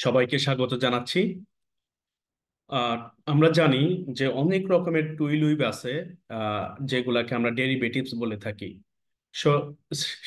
সবাইকে স্বাগত জানাচ্ছি। আহ, আমরা জানি যে অনেক রকমের টুইল উইভ আছে, যেগুলাকে আমরা ডেরিভেটিভস বলে থাকি। সো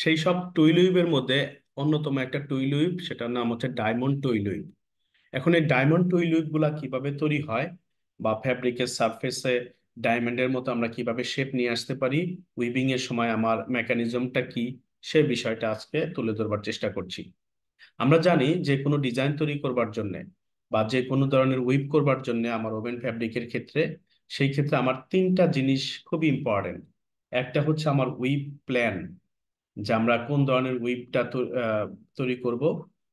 সেই সব টুইল উইভের মধ্যে অন্যতম একটা টুইল উইভ, সেটার নাম হচ্ছে ডায়মন্ড টুইল উইভ। এখন এই ডায়মন্ড টুইল উইভ গুলা কিভাবে তৈরি হয়, বা ফ্যাব্রিকের সারফেসে ডায়মন্ডের মতো আমরা কিভাবে শেপ নিয়ে আসতে পারি, উইভিং এর সময় আমার মেকানিজমটা কি, সে বিষয়টা আজকে তুলে ধরবার চেষ্টা করছি। আমরা জানি যে কোনো ডিজাইন তৈরি করবার জন্য বা যে কোনো ধরনের উইভ করবার জন্য আমার ওভেন ফ্যাব্রিকের ক্ষেত্রে, সেই ক্ষেত্রে আমার তিনটা জিনিস খুবই ইম্পর্টেন্ট। একটা হচ্ছে আমার উইভ প্ল্যান, যে আমরা কোন ধরনের উইভটা তৈরি করব।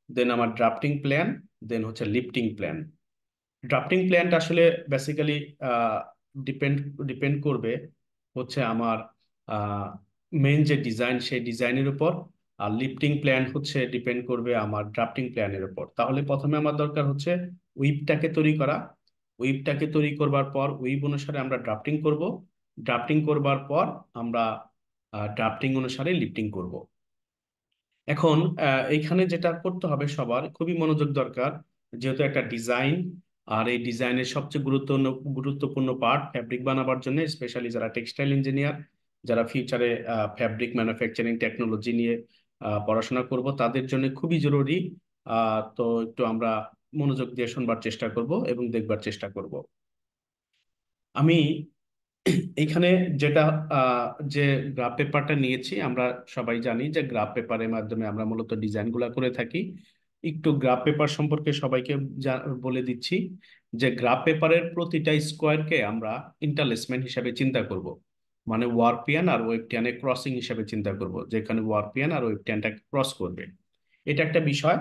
দেন আমার ড্রাফটিং প্ল্যান। দেন হচ্ছে লিফটিং প্ল্যান। ড্রাফটিং প্ল্যানটা আসলে বেসিক্যালি ডিপেন্ড ডিপেন্ড করবে হচ্ছে আমার মেন যে ডিজাইন, সেই ডিজাইনের উপর। আর লিফটিং প্ল্যান হচ্ছে ডিপেন্ড করবে আমার ড্রাফটিং প্ল্যানের উপর। তাহলে প্রথমে আমার দরকার হচ্ছে উইভটাকে তৈরি করা। উইভটাকে তৈরি করবার পর উইভ অনুসারে আমরা ড্রাফটিং করব। ড্রাফটিং করবার পর আমরা ড্রাফটিং অনুসারে লিফটিং করব। এখন এইখানে যেটা করতে হবে সবার খুবই মনোযোগ দরকার, যেহেতু একটা ডিজাইন। আর এই ডিজাইনের সবচেয়ে গুরুত্বপূর্ণ পার্ট ফ্যাব্রিক বানাবার জন্য, স্পেশালি যারা টেক্সটাইল ইঞ্জিনিয়ার, যারা ফিউচারে ফ্যাব্রিক ম্যানুফ্যাকচারিং টেকনোলজি নিয়ে পড়াশোনা করব, তাদের জন্য খুবই জরুরি। তো একটু আমরা মনোযোগ দিয়ে শুনবার চেষ্টা করব এবং দেখবার চেষ্টা করব। আমি এইখানে যেটা যে গ্রাফ পেপারটা নিয়েছি, আমরা সবাই জানি যে গ্রাফ পেপারের মাধ্যমে আমরা মূলত ডিজাইন গুলা করে থাকি। একটু গ্রাফ পেপার সম্পর্কে সবাইকে বলে দিচ্ছি যে গ্রাফ পেপারের প্রতিটা স্কোয়ারকে আমরা ইন্টারলেসমেন্ট হিসাবে চিন্তা করব। মানে ওয়ারপিয়ান আর ওয়েবটিয়ানের ক্রসিং হিসাবে চিন্তা করব, যেখানে ওয়ারপিয়ান আর ওয়েবটিয়ানটাকে ক্রস করবে। এটা একটা বিষয়।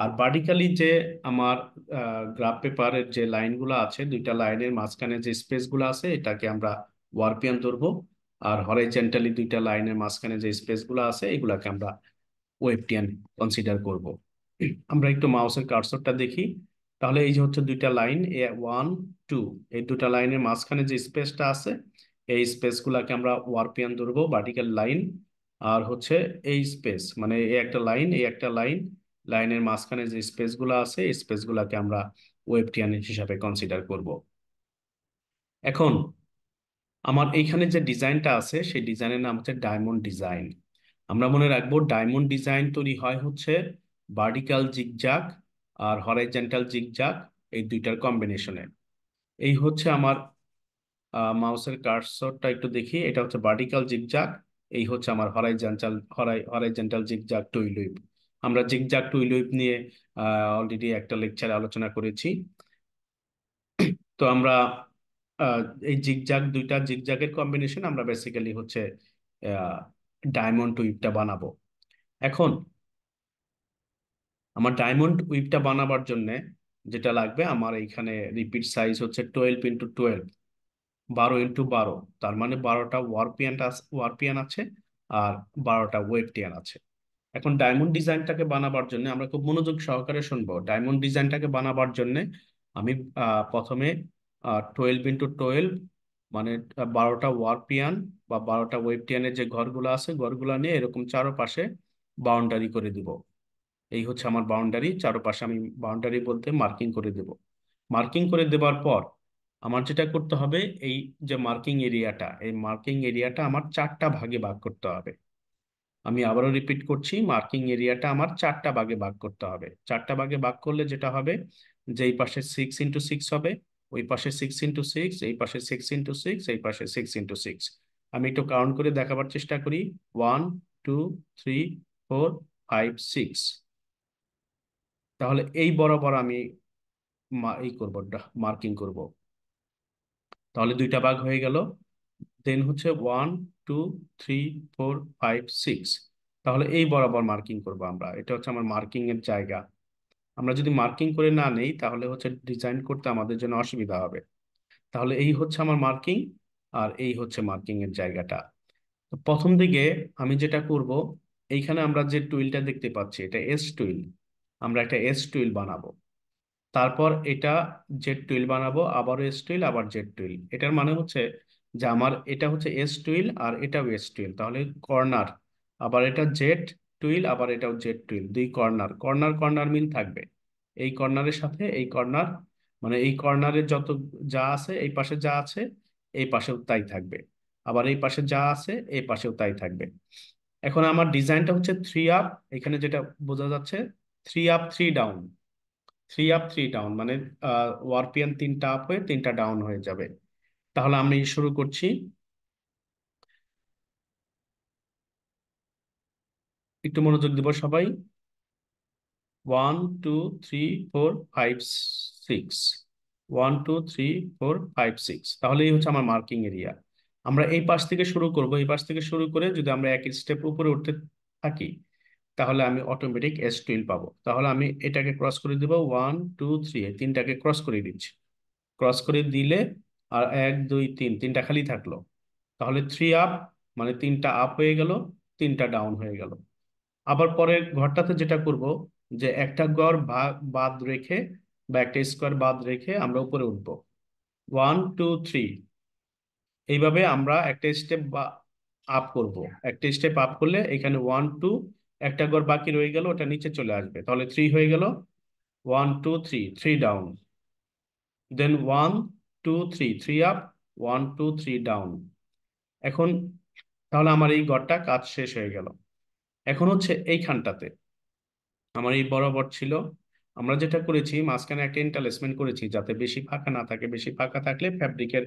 আর ভার্টিক্যালি যে আমার গ্রাফ পেপারের যে লাইনগুলো আছে, দুইটা লাইনের মাঝখানে যে স্পেস গুলো আছে, এটাকে আমরা ওয়ারপিয়ান ধরবো। আর হরাইজন্টালি দুইটা লাইনের মাঝখানে যে স্পেস গুলো আছে, এগুলাকে আমরা ওয়েবটিয়ান কনসিডার করব। আমরা একটু মাউসের কার্সরটা দেখি। তাহলে এই যে হচ্ছে দুইটা লাইন, এ ওয়ান টু, এই দুটা লাইনের মাঝখানে যে স্পেসটা আছে, এই স্পেস গুলাকে আমরা ওয়ারপিয়ান ধরবো, ভার্টিক্যাল লাইন। আর হচ্ছে এই স্পেস, মানে এই একটা লাইন, এই একটা লাইন, লাইনের মাঝখানে যে স্পেস গুলো আছে, এই স্পেস গুলাকে আমরা ওয়েবটিয়ান হিসাবে কনসিডার করব। এখন আমার এইখানে যে ডিজাইনটা আছে, সেই ডিজাইনের নাম হচ্ছে ডায়মন্ড ডিজাইন। আমরা মনে রাখবো ডায়মন্ড ডিজাইন তৈরি হয় হচ্ছে ভার্টিক্যাল জিগজ্যাগ আর হরাইজন্টাল জিগজ্যাগ, এই দুইটার কম্বিনেশনে। এই হচ্ছে আমার মাউসের কার্সরটা একটু দেখি, এটা হচ্ছে ভার্টিক্যাল জিগজ্যাগ। এই হচ্ছে আমার হরাইজন্টাল জিগজ্যাগ টুইল হুইপ। আমরা জিগজ্যাগ টুইল হুইপ নিয়ে অলরেডি একটা লেকচারে আলোচনা করেছি। তো আমরা আহ, এই দুইটা জিগজ্যাগের কম্বিনেশন আমরা বেসিক্যালি হচ্ছে ডায়মন্ড উইভটা বানাবো। এখন আমার ডায়মন্ড উইভটা বানাবার জন্য যেটা লাগবে, আমার এইখানে রিপিট সাইজ হচ্ছে 12 × 12, 12 × 12। তার মানে 12টা ওয়ারপিয়ান আছে আর 12টা ওয়েবটিয়ান আছে। এখন ডায়মন্ড ডিজাইনটাকে বানাবার জন্য আমরা খুব মনোযোগ সহকারে শুনবো। ডায়মন্ড ডিজাইনটাকে বানাবার জন্য আমি প্রথমে 12 × 12, মানে 12টা ওয়ারপিয়ান বা 12টা ওয়েবটিয়ানের যে ঘরগুলো আছে, ঘরগুলো নিয়ে এরকম চারপাশে বাউন্ডারি করে দিব। এই হচ্ছে আমার বাউন্ডারি, চারপাশে আমি বাউন্ডারি বলতে মার্কিং করে দেব। মার্কিং করে দেবার পর আমার যেটা করতে হবে, এই যে মার্কিং এরিয়াটা, এই মার্কিং এরিয়াটা আমার চারটা ভাগে ভাগ করতে হবে। আমি আবারও রিপিট করছি, মার্কিং এরিয়াটা আমার চারটা ভাগে ভাগ করতে হবে। চারটা ভাগে ভাগ করলে যেটা হবে, যে এই পাশে 6 × 6 হবে, ওই পাশে 6 × 6, এই পাশে 6 × 6, এই পাশে 6 × 6। আমি একটু কাউন্ট করে দেখাবার চেষ্টা করি। 1 2 3 4 5 6। তাহলে এই বরাবর আমি এই করব, মার্কিং করব। তাহলে দুইটা ভাগ হয়ে গেল। দেন হচ্ছে 1 2 3 4 5 6। তাহলে এই বরাবর মার্কিং করব আমরা, এটা হচ্ছে আমার মার্কিং এর জায়গা। আমরা যদি মার্কিং করে না নেই, তাহলে হচ্ছে ডিজাইন করতে আমাদের জন্য অসুবিধা হবে। তাহলে এই হচ্ছে আমার মার্কিং, আর এই হচ্ছে মার্কিং এর জায়গাটা। তো প্রথম দিকে আমি যেটা করব, এইখানে আমরা যে টুইলটা দেখতে পাচ্ছি, এটা এস টুইল। আমরা একটা এস টুইল বানাবো। তারপর এটা জেড টুইল বানাবো, আবারও এস টুইল, আবার জেড টুইল। এটার মানে হচ্ছে যে আমার এটা হচ্ছে এস টুইল আর এটাও এস টুইল, তাহলে কর্নার। আবার এটা জেড টুইল, আবার এটাও জেড টুইল, দুই কর্নার, কর্নার কর্নার মিল থাকবে। এই কর্নারের সাথে এই কর্নার, মানে এই কর্নারের যত যা আছে এই পাশে যা আছে এই পাশেও তাই থাকবে, আবার এই পাশে যা আছে এই পাশেও তাই থাকবে। এখন আমার ডিজাইনটা হচ্ছে থ্রি আপ, এখানে যেটা বোঝা যাচ্ছে three up three down, three up three down মানে ওয়ারপিয়ান তিনটা আপ হয়ে তিনটা ডাউন হয়ে যাবে। তাহলে আমি শুরু করছি, একটু মনোযোগ দিব সবাই। 1 2 3 4 5 6, 1 2 3 4 5 6, তাহলে এই হচ্ছে আমার মার্কিং এরিয়া। আমরা এই পাশ থেকে শুরু করব, এই পাশ থেকে শুরু করে যদি আমরা এক স্টেপ উপরে উঠতে থাকি তাহলে আমি অটোমেটিক S12 পাবো। তাহলে আমি এটাকে ক্রস করে দিব, 1 2 3, এই তিনটাকে ক্রস করে দিচ্ছি। ক্রস করে দিলে আর 1 2 3, তিনটা খালি থাকলো। তাহলে থ্রি আপ মানে তিনটা আপ হয়ে গেল, তিনটা ডাউন হয়ে গেল। আবার পরের ঘরটাতে যেটা করব, যে একটা ঘর বাদ রেখে বা একটা স্কোয়ার বাদ রেখে আমরা উপরে উঠবো। 1 2 3, এইভাবে আমরা একটা স্টেপ বা আপ করব। একটা স্টেপ আপ করলে এখানে 1 2, একটা ঘর বাকি রয়ে গেল, ওটা নিচে চলে আসবে, তাহলে 3 হয়ে গেল। 1 2 3, 3 ডাউন, দেন 1 2 3, 3 আপ, 1 2 3 ডাউন। এখন তাহলে আমার এই ঘরটা কাজ শেষ হয়ে গেল। এখন হচ্ছে এইখানটাতে আমার এই বরাবর ছিল, আমরা যেটা করেছি মাঝখানে একটা ইন্টারলেসমেন্ট করেছি যাতে বেশি ফাঁকা না থাকে। বেশি ফাঁকা থাকলে ফ্যাব্রিকের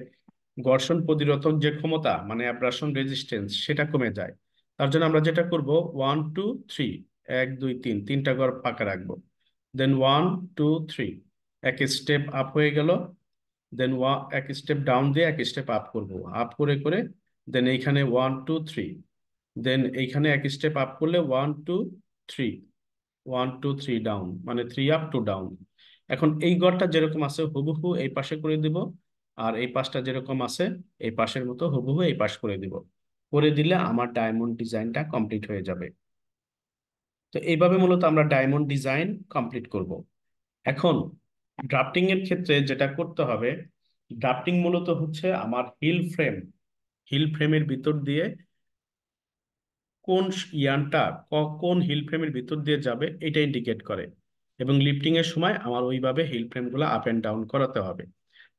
ঘর্ষণ প্রতিরোধক যে ক্ষমতা মানে অ্যাব্রাশন রেজিস্ট্যান্স সেটা কমে যায়। তার জন্য আমরা যেটা করব, 1 2 3, 1 2 3, তিনটা ঘর ফাঁকা রাখবো। দেন 1 2 3, এক স্টেপ আপ হয়ে গেল। দেন এক স্টেপ ডাউন দিয়ে এক স্টেপ আপ করব, আপ করে করে দেন এইখানে 1 2 3, দেন এইখানে এক স্টেপ আপ করলে 1 2 3, 1 2 3 ডাউন, মানে থ্রি আপ টু ডাউন। এখন এই ঘরটা যেরকম আছে হুবহু এই পাশে করে দিব, আর এই পাশটা যেরকম আছে এই পাশের মতো হুবহু এই পাশ করে দিব। করে দিলে আমার ডায়মন্ড ডিজাইনটা কমপ্লিট হয়ে যাবে। তো এইভাবে মূলত আমরা ডায়মন্ড ডিজাইন কমপ্লিট করব। এখন ড্রাফটিং এর ক্ষেত্রে যেটা করতে হবে, ড্রাফটিং মূলত হচ্ছে আমার হিল ফ্রেম, হিল ফ্রেমের ভিতর দিয়ে কোন ইয়ানটা কোন হিল ফ্রেমের ভিতর দিয়ে যাবে এটা ইন্ডিকেট করে, এবং লিফটিং এর সময় আমার ওইভাবে হিল ফ্রেম গুলো আপ এন্ড ডাউন করাতে হবে।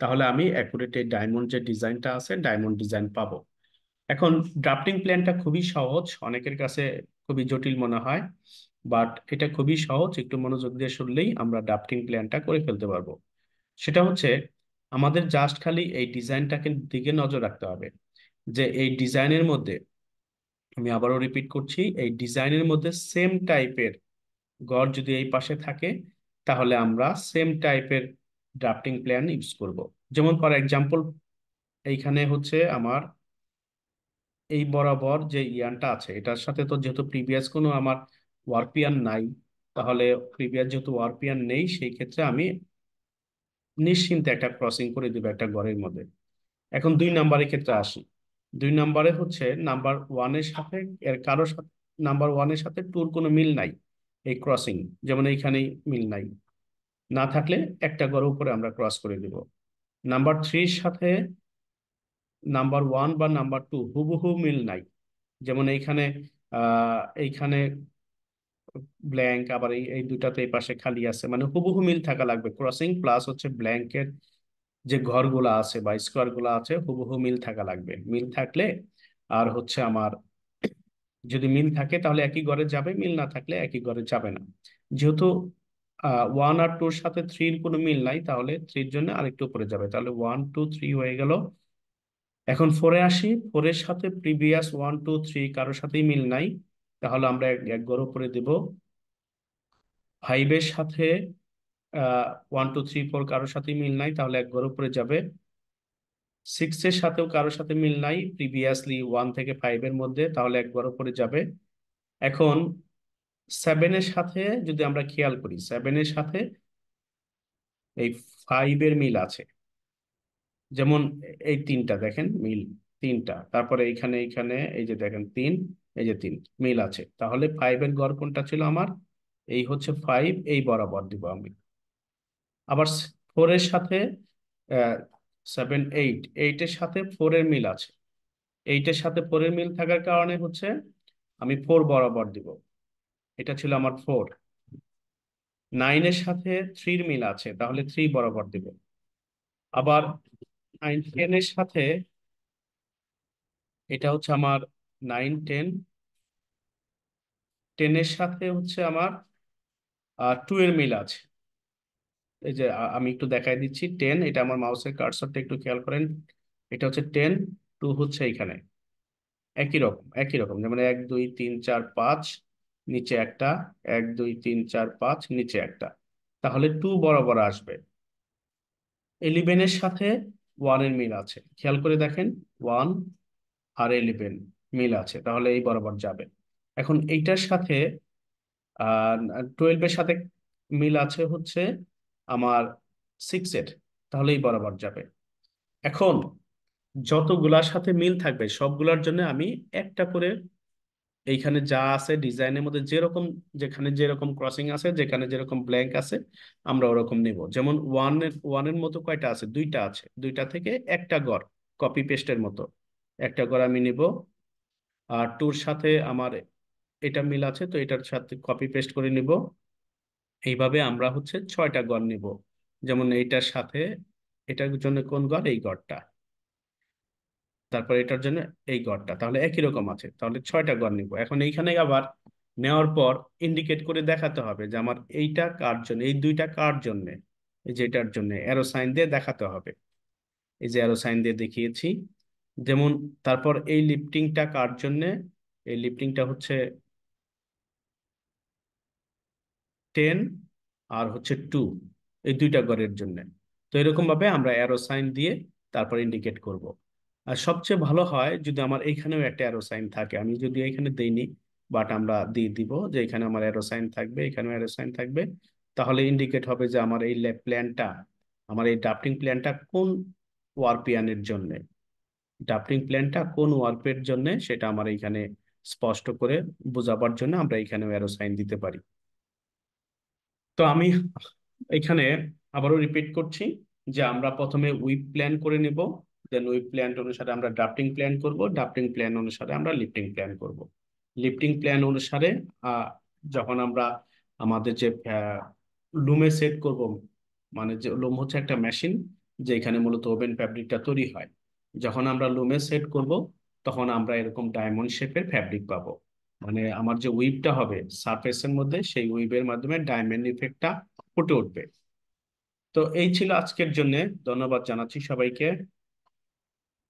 তাহলে আমি অ্যাকুরেট এই ডায়মন্ড যে ডিজাইনটা আছে ডায়মন্ড ডিজাইন পাবো। এখন ড্রাফটিং প্ল্যানটা খুবই সহজ, অনেকের কাছে খুবই জটিল মনে হয়, বাট এটা খুবই সহজ, একটু মনোযোগ দিয়ে শুনলেই আমরা ড্রাফটিং প্ল্যানটা করে ফেলতে পারবো। সেটা হচ্ছে আমাদের জাস্ট খালি এই ডিজাইনটাকে দিকে নজর রাখতে হবে, যে এই ডিজাইনের মধ্যে, আমি আবারও রিপিট করছি, এই ডিজাইনের মধ্যে সেম টাইপের ঘর যদি এই পাশে থাকে তাহলে আমরা সেম টাইপের ড্রাফটিং প্ল্যান ইউজ করব। যেমন ফর এক্সাম্পল এইখানে হচ্ছে আমার এই বরাবর যে ইয়ানটা আছে এটার সাথে তো যেহেতু প্রিভিয়াস কোনো আমার ওয়ারপিয়ান নাই, তাহলে প্রিভিয়াস যেহেতু ওয়ারপিয়ান নেই সেই ক্ষেত্রে আমি নিশ্চিন্তে একটা ক্রসিং করে দিব একটা ঘরের মধ্যে। এখন 2 নাম্বারের ক্ষেত্রে আসি। 2 নাম্বারে হচ্ছে নাম্বার ওয়ানের সাথে এর কারোর সাথে, নাম্বার ওয়ানের সাথে টুর কোনো মিল নাই এই ক্রসিং, যেমন এইখানেই মিল নাই, না থাকলে একটা ঘর উপরে আমরা ক্রস করে দিব। নাম্বার থ্রির সাথে নাম্বার ওয়ান বা নাম্বার টু হুবহু মিল নাই, যেমন এইখানে এইখানে ব্ল্যাঙ্ক, আবার এই এই দুটাতে এই পাশে খালি আছে, মানে হুবহু মিল থাকা লাগবে। ক্রসিং প্লাস হচ্ছে ব্ল্যাঙ্কের যে ঘরগুলো আছে বা স্কোয়ার গুলো আছে হুবহু মিল থাকা লাগবে। মিল থাকলে আর হচ্ছে আমার, যদি মিল থাকে তাহলে একই ঘরে যাবে, মিল না থাকলে একই ঘরে যাবে না। যেহেতু ওয়ান আর টুর সাথে থ্রির কোনো মিল নাই তাহলে থ্রির জন্য আরেকটু উপরে যাবে, তাহলে 1 2 3 হয়ে গেল। এখন ফোরে আসি, ফোরের সাথে প্রিভিয়াস 1 2 3 কারোর সাথেই মিল নাই, তাহলে আমরা এক এক ঘর উপরে দেব। ফাইভের সাথে 1 2 3 4 কারোর সাথেই মিল নাই, তাহলে এক ঘর উপরে যাবে। সিক্সের সাথেও কারোর সাথে মিল নাই প্রিভিয়াসলি 1 থেকে 5-এর মধ্যে, তাহলে এক ঘর উপরে যাবে। এখন সেভেনের সাথে যদি আমরা খেয়াল করি, সেভেনের সাথে এই ফাইভের মিল আছে, যেমন এই তিনটা দেখেন মিল, তিনটা, তারপরে এইখানে এইখানে এই যে দেখেন তিন, এই যে তিন মিল আছে, তাহলে ফাইভের গড় কোনটা ছিল আমার, এই হচ্ছে ফাইভ, এই বরাবর দিব আমি। আবার ফোরের সাথে 7 8, এইটের সাথে ফোরের মিল আছে, এইটের সাথে ফোরের মিল থাকার কারণে হচ্ছে আমি ফোর বরাবর দিব। এটা ছিল আমার ফোর। নাইনের সাথে থ্রির মিল আছে, তাহলে থ্রি বরাবর দিব। আবার নাইন টেনের সাথে, এটা হচ্ছে আমার নাইন টেন, টেনের সাথে হচ্ছে আমার টু এর মিল আছে। এই যে আমি একটু দেখাই দিচ্ছি, টেন, এটা আমার মাউসের কার্সরটা একটু খেয়াল করেন, এটা হচ্ছে টেন, টু হচ্ছে এইখানে একই রকম, একই রকম, যেমন এক দুই তিন চার পাঁচ, নিচে একটা, এক দুই তিন চার পাঁচ, নিচে একটা, তাহলে টু বরাবর আসবে। ইলেভেনের সাথে ওয়ানের মিল আছে, খেয়াল করে দেখেন, ওয়ান আর ইলেভেন মিল আছে, তাহলে এই বরাবর যাবে। এখন এইটার সাথে আর টুয়েলভের সাথে মিল আছে হচ্ছে আমার সিক্সের, তাহলে এই বরাবর যাবে। এখন যতগুলার সাথে মিল থাকবে সবগুলার জন্য আমি একটা করে এইখানে যা আছে ডিজাইনের মধ্যে যেরকম, যেখানে যেরকম ক্রসিং আছে, যেখানে যেরকম ব্ল্যাঙ্ক আছে, আমরা ওরকম নিব। যেমন ওয়ানের মতো কয়টা আছে, দুইটা আছে, দুইটা থেকে একটা গড় কপি পেস্টের মতো একটা গড় আমি নিব। আর টুর সাথে আমার এটা মিল আছে, তো এটার সাথে কপি পেস্ট করে নিব। এইভাবে আমরা হচ্ছে ছয়টা গড় নিব। যেমন এইটার সাথে, এটার জন্য কোন গড়, এই গড়টা, তারপর এটার জন্য এই গড়টা, তাহলে একই রকম আছে, তাহলে ছয়টা গড় নিব। এখন এইখানে আবার নেওয়ার পর ইন্ডিকেট করে দেখাতে হবে যে আমার এইটা কার জন্য, এই দুইটা কার জন্য, এই যে এটার জন্য অ্যারো সাইন দিয়ে দেখাতে হবে। এই যে অ্যারো সাইন দিয়ে দেখিয়েছি। যেমন তারপর এই লিফটিংটা কার জন্য, এই লিফটিংটা হচ্ছে টেন আর হচ্ছে টু, এই দুইটা গড়ের জন্য। তো এরকম ভাবে আমরা অ্যারো সাইন দিয়ে তারপর ইন্ডিকেট করব। আর সবচেয়ে ভালো হয় যদি আমার এইখানেও একটা অ্যারো সাইন থাকে, আমি যদি এখানে দেইনি, বাট আমরা দিয়ে দিব যে এখানে আমার অ্যারো সাইন থাকবে, এখানেও অ্যারো সাইন থাকবে, তাহলে ইন্ডিকেট হবে যে আমার এই প্ল্যানটা, আমার এই ড্রাফটিং প্ল্যানটা কোন ওয়ারপিয়ানের জন্য, ড্রাফটিং প্ল্যানটা কোন ওয়ারপের জন্য, সেটা আমার এইখানে স্পষ্ট করে বোঝাবার জন্য আমরা এখানেও অ্যারো সাইন দিতে পারি। তো আমি এখানে আবারও রিপিট করছি যে আমরা প্রথমে উইপ প্ল্যান করে নিব, দেন উইপ প্ল্যান অনুসারে আমরা ড্রাফটিং প্ল্যান করব, ড্রাফটিং প্ল্যান অনুসারে আমরা লিফটিং প্ল্যান করব। লিফটিং প্ল্যান অনুসারে আহ, যখন আমরা আমাদের যে লুমে সেট করব, মানে যে লুম হচ্ছে একটা মেশিন যেখানে মূলত ওভেন ফ্যাব্রিকটা তৈরি হয়, যখন আমরা লুমে সেট করব তখন আমরা এরকম ডায়মন্ড শেপের ফ্যাব্রিক পাবো। মানে আমার যে উইপটা হবে সারফেসের মধ্যে, সেই উইপের মাধ্যমে ডায়মন্ড ইফেক্টটা ফুটে উঠবে। তো এই ছিল আজকের জন্য, ধন্যবাদ জানাচ্ছি সবাইকে।